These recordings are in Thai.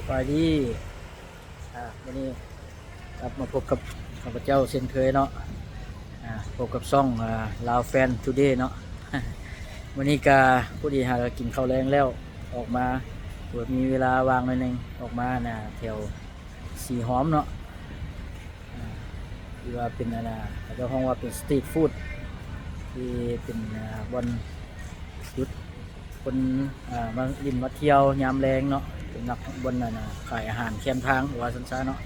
ไปดีวันนี้กลับมาพบกับข้าพเจ้าเช่นเคยเนาะพบกับซ่องลาวแฟนทูเดย์เนาะวันนี้ก็ผู้ดีหากินข้าวแรงแล้วออกมาเปิดมีเวลาว่างหน่อยนึงออกมาแถวสีหอมเนาะที่ว่าเป็นเจ้าห้องว่าเป็นสตรีทฟู้ดที่เป็นบอนยุดคนมาลินมาเที่ยวยามแรงเนาะเป็นนักบนขายอาหารแคมทางหรือว่าสันซ่าเนาะ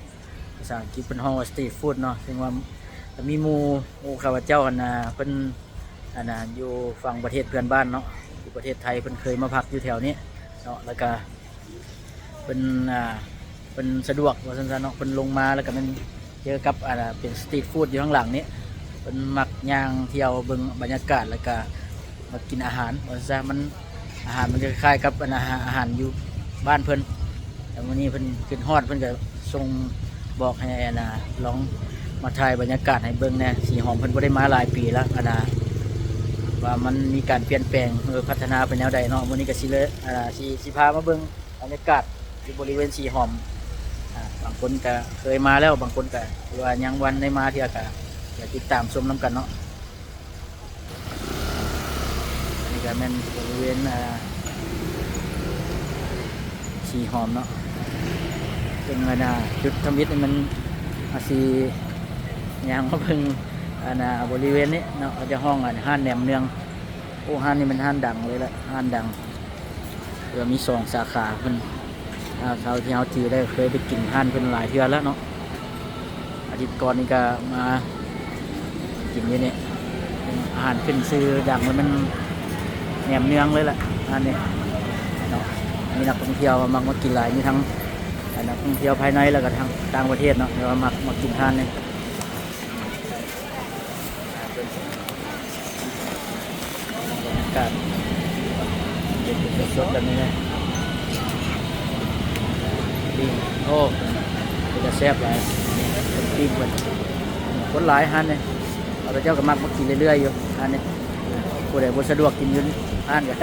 ภาษาอังกฤษเป็นห้องว่าสตรีทฟู้ดเนาะซึ่งว่ามีหมู่ข้าพเจ้าเป็นอยู่ฝั่งประเทศเพื่อนบ้านเนาะอยู่ประเทศไทยเพิ่นเคยมาพักอยู่แถวนี้เนาะแล้วก็เป็นสะดวกว่าสันซ่าเนาะเป็นลงมาแล้วก็มันเจอกับเป็นสตรีทฟู้ดอยู่ข้างหลังนี้เป็นมักย่างเที่ยวเบิ่งบรรยากาศแล้วก็มากินอาหารว่าซะมันอาหารมันจะคล้ายกับอาหารอยู่บ้านเพิ่นแต่วันนี้เพิ่นขึ้นฮอดเพิ่นก็ส่งบอกให้ลองมาถ่ายบรรยากาศให้เบิ่งแน่สีหอมเพิ่นบ่ได้มาหลายปีแล้วว่ามันมีการเปลี่ยนแปลงพัฒนาไปแนวใดเนาะวันนี้ก็สิเลยสิพามาเบิ่งบรรยากาศที่บริเวณสีหอมบางคนก็เคยมาแล้วบางคนก็หรือว่ายังวันได้มาเที่ยวก็อยากติดตามชมน้ำกันเนาะนี่ก็แม่นบริเวณสีหอมเนาะเป็นจุดทำวิทย์มันอาซียางมาเพิ่งบริเวณนี้เนาะเราจะห้องห้านแหนมเนืองโอ้ห้านนี่มันห้านดังเลยแหละห้านดังเดี๋ยวมี2 สาขาเพิ่นเท่าที่เราถือได้เคยไปกินห้านเพิ่นหลายเทื่อแล้วเนาะอาทิตย์ก่อนนี่ก็มากินอยู่นี่อาหารขึ้นซื้อดังมันแหนมเนืองเลยแหละห้านนี้เนาะมีนักท่องเที่ยวมักมากินหลายมีทั้งนักท่องเที่ยวภายในแล้วก็ทางต่างประเทศเนาะเรามากินห้านนี่การเด็ดสดแบบนี้เลยโอ้จะแซ่บหลายเป็นปีกเหมือนคนหลายฮันเนี่ยเราเจ้าก็มักมากินเรื่อยๆอยู่ฮันเนี่ยผู้ใดบ่สะดวกกินยืนฮันก็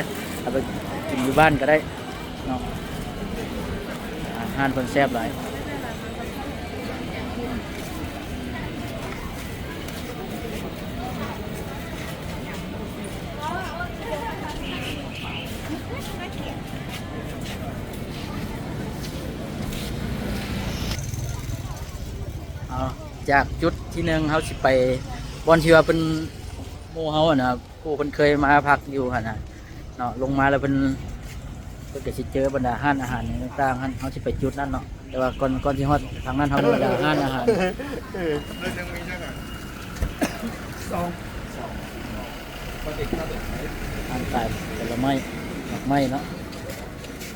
เอาไปกินอยู่บ้านก็ได้เนาะฮันคนแซ่บหลายจากจุดที่หนึ่งเขาสิไปบอนที่ว่าเป็นโมเฮาผู้เพิ่นเคยมาพักอยู่เนาะลงมาแล้วเพิ่นก็สิเจอบรรดาห้านอาหารต่างๆเขาสิไปจุดนั้นเนาะแต่ว่าก่อนที่ฮอดทางนั้นเขาบรรดาห้านอาหารห้านขายผลไม้ดอกไม้เนาะ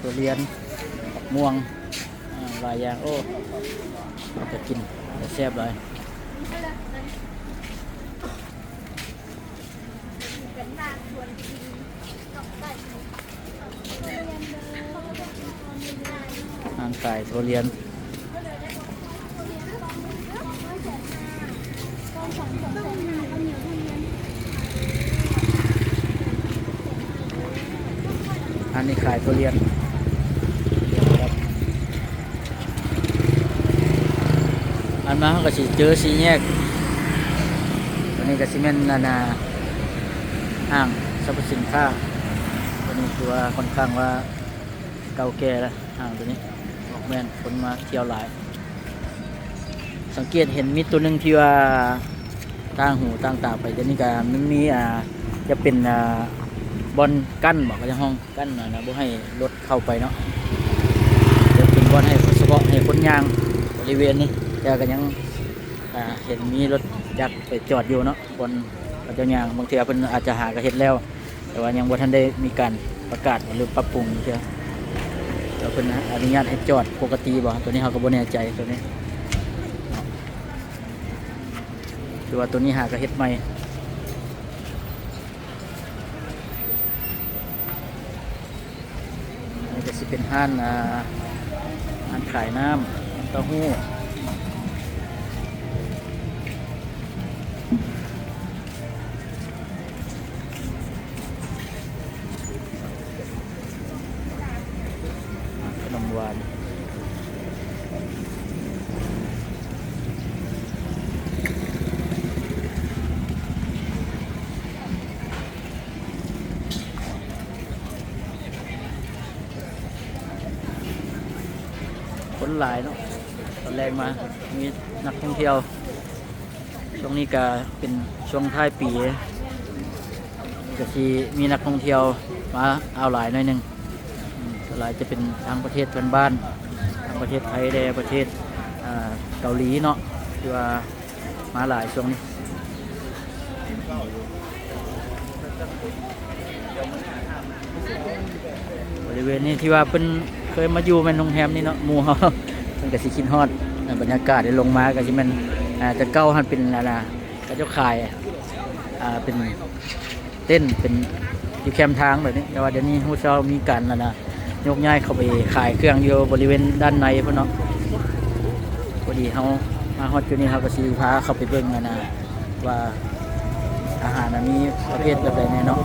ทุเรียนผักม่วงหลายอย่างโอ้จะกินแซ่บเลยอาหารไก่ทุเรียนอันนี้ขายทุเรียนอันมาเขาก็สิเจอสีแยกตัวนี้ก็สิเมนห้างสรรพสินค้าตัวนี้คือว่าค่อนข้างว่าเก่าแก่แล้วห้างตัวนี้ออกแม่นคนมาเที่ยวหลายสังเกตเห็นมีตัวหนึ่งที่ว่าต่างหูต่างตาไปตัวนี้ก็มันมีจะเป็นบอนกั้นบอกว่าจะห้องกั้นบ่ให้รถเข้าไปเนาะจะเป็นบอนให้เฉพาะให้คนยางบริเวณนี้แต่ก็ยังเห็นมีรถจักรไปจอดอยู่เนาะบนเจ้ายางบางทีเพิ่นอาจจะหากระเฮ็ดแล้วแต่ว่ายังบ่ทันได้มีการประกาศหรือปรับปรุงเชื่อเราเพิ่นอนุญาตให้จอดปกติบ่ตัวนี้เขาก็บ่แน่ใจตัวนี้หรือว่าตัวนี้หากระเฮ็ดใหม่นี่ก็สิเป็นห้านขายน้ำเต้าหู้ขนมหวาน คนหลายเนาะตอนแรกมามีนักท่องเที่ยวช่วงนี้ก็เป็นช่วงท้ายปีก็สิมีนักท่องเที่ยวมาเอาหลายหน่อยหนึงหลายจะเป็นทางประเทศเพื่อนบ้านทางประเทศไทยและประเทศเกาหลีเนาะที่ว่ามาหลายช่วงนี้บริเวณนี้ที่ว่าเพิ่นเคยมาอยู่แม่นโรงแรมนี่เนาะหมู่เฮาเพิ่นก็สิคิดฮอดบรรยากาศได้ลงมาก็สิแม่นจะเก่าหันเป็นก็เจ้าขายเป็นเต้นเป็นอยู่แคมป์ทางแบบนี้แต่ว่าเดี๋ยวนี้ฮู้เจ้ามีการยกย้ายเข้าไปขายเครื่องอยู่บริเวณด้านในพุ่นเนาะพอดีเฮามาฮอดอยู่นี่เฮาก็สิพาเข้าไปเบิ่งว่าอาหารมีประเภทแบบใดแน่เนาะ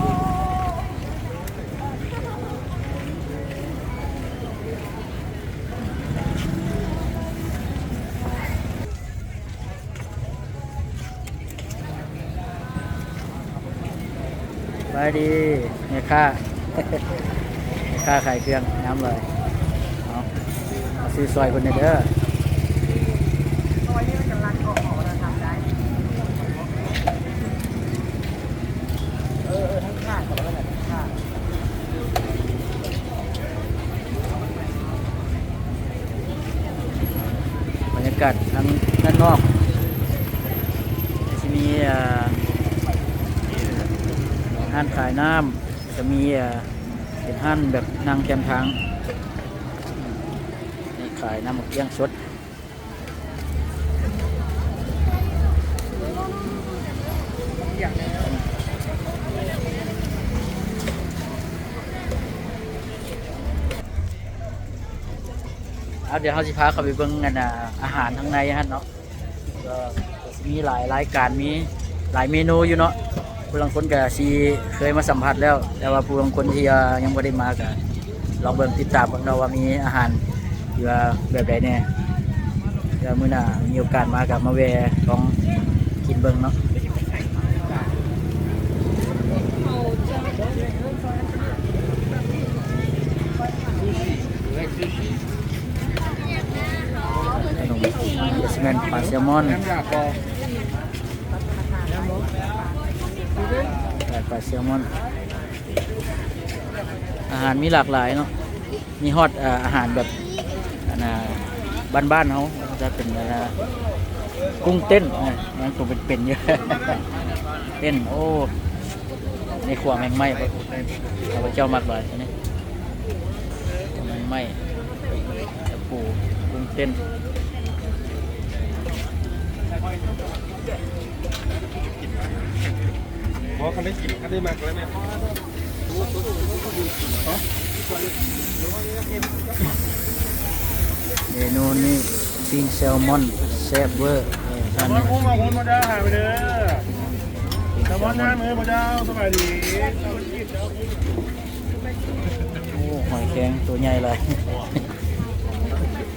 ไปดีเนี่ยค่า ค่าขายเครื่องน้ำเลยเอาซื้อซอยคนเด้อซอยนี้มันจะรันออกเราทำได้ทั้งค่ากับอะไรทั้งค่าบรรยากาศทั้งด้านนอกจะมีห้านขายน้ำจะมีเป็นห้านแบบนั่งแคมทางนี่ขายน้ำหมกเลี้ยงสดเดี๋ยวเขาสิพาเขาไปเบิ่งกันอาหารข้างในฮะเนาะก็มีหลายรายการมีหลายเมนูอยู่เนาะผู้บางคนก็สิเคยมาสัมผัสแล้วแต่ว่าผู้บางคนที่ยังไม่ได้มาก็ลองเบิ่งติดตามกันเนาะว่ามีอาหารอยู่แบบใดแน่เดี๋ยวมื้อหน้ามีโอกาสมากับมาแวะลองกินเบิ่งเนาะขนมเอสเมนปลาแซลมอนปลาแซลมอนอาหารมีหลากหลายเนาะมีฮอตอาหารแบบบ้านๆเขาจะเป็นกุ้งเต้นมันตัวเป็นๆเยอะ เต้นโอ้ในขวางแมงไม้เราไปเจ้ามากเลยนี่แมงไม้ปูกุ้งเต้นเพราะเขาได้กินเขาได้มากแล้วไหมเมนูนี้ปิ้งแซลมอนแซ่บเวอร์แซลมอนคุ้มมาคุ้มมาได้หายไปเด้อแซลมอนหน้ามือมาได้สบายดีโอ้หอยแครงตัวใหญ่เลย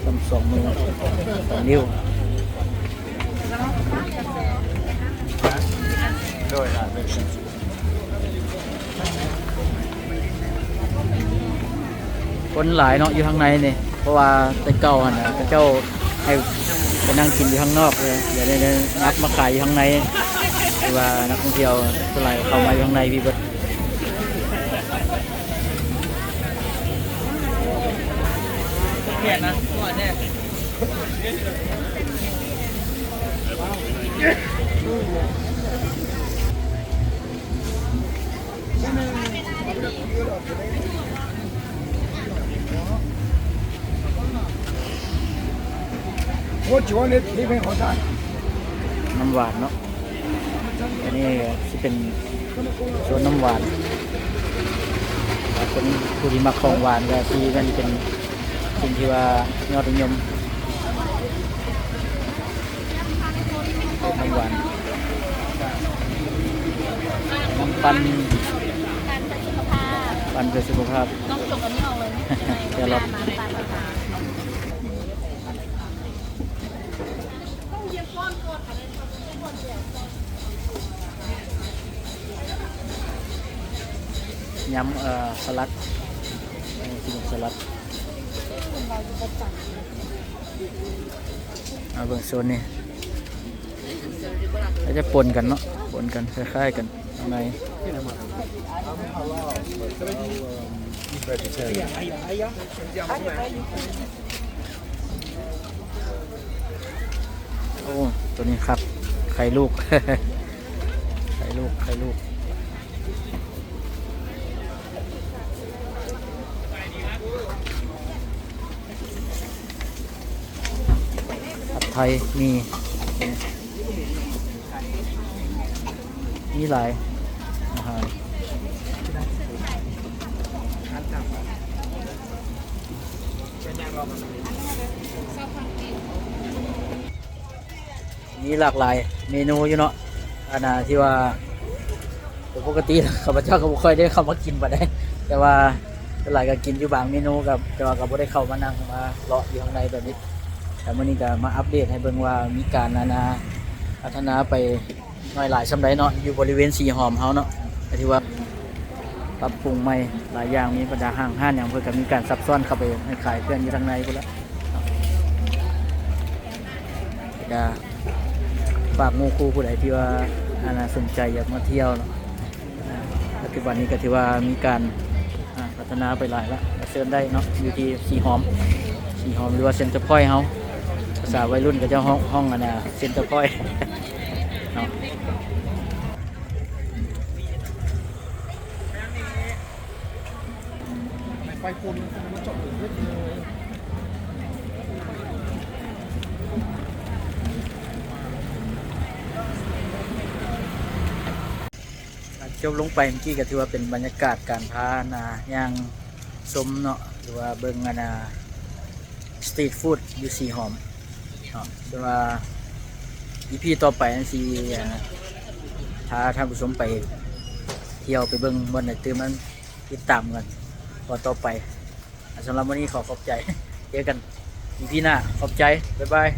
ทำ2 มือ2 นิ้วด้วยนะคนหลายเนาะอยู่ข้างในนี่เพราะว่าแต่เก่าเจ้าให้ไปนั่งกินอยู่ข้างนอกเลยเดี๋ยวได้นับมาขายอยู่ข้างในหรือว่านักท่องเที่ยวเท่าไหร่เข้ามาอยู่ข้างในพี่เบิร์ดเขียนนะตัวเนี่ย我喜欢的那边好吃。น้ำหวานเนาะอันนี้ที่เป็นส่วนน้ำหวานคนผู้ที่มาของหวานก็ที่มันเป็นสิ่งที่ว่ายอดนิยมน้ำหวานน้ำปั่นปั่นเพื่อสุขภาพต้องจบกันไม่เอาเลยแครอทยำสลัดกินสลัด เราอยู่ประจำ เอาเบิ่งโซนนี้ก็จะปนกันเนาะปนกันคล้ายๆกันข้างในโอ้ตัวนี้ครับไข่ลูก ไข่ลูกไข่ลูกผัดไทยมีหลายอาหารมีหลากหลายเมนูอยู่เนาะอันน่ะที่ว่าปกติข้าพเจ้าก็บ่ค่อยได้เข้ามากินปานใดแต่ว่าหลายก็กินอยู่บางเมนูกับแต่ว่าก็บ่ได้เข้ามานั่งมาเลาะอยู่ข้างในแบบนี้แต่มื้อนี้ก็มาอัปเดตให้เบิ่งว่ามีการพัฒนาไปน้อยหลายส่ำใดเนาะอยู่บริเวณสีหอมเฮาเนาะก็ถือว่าปรับปรุงใหม่หลายอย่างมีบรรดาห้างหยังเพิ่นก็มีการซับซ้อนเข้าไปให้ขายเพื่อนอยู่ทางในพุ่นละก็ฝากหมู่คู่ผู้ใดที่ว่าสนใจอยากมาเที่ยวเนาะปัจจุบันนี้ก็ถือว่ามีการพัฒนาไปหลายละเชิญได้เนาะอยู่ที่สีหอมหรือว่าเซ็นเตอร์พอยต์เฮาภาษาวัยรุ่นก็จะห้องเซ็นเตอร์พอยต์เนาะไปคนมาจอดถึงเลยเที่ยวลงไปเมื่อกี้ก็ถือว่าเป็นบรรยากาศการพาย่างชมเนาะหรือว่าเบิ่งสตรีทฟู้ดอยู่สีหอมเนาะแต่ว่าอีพีต่อไปนั่นสิพาท่านผู้ชมไปเที่ยวไปเบิ่งบนไหนตื่นมันติดตามกันพอต่อไปสำหรับวันนี้ขอบใจเจอกันอีพีหน้าขอบใจบ๊ายบาย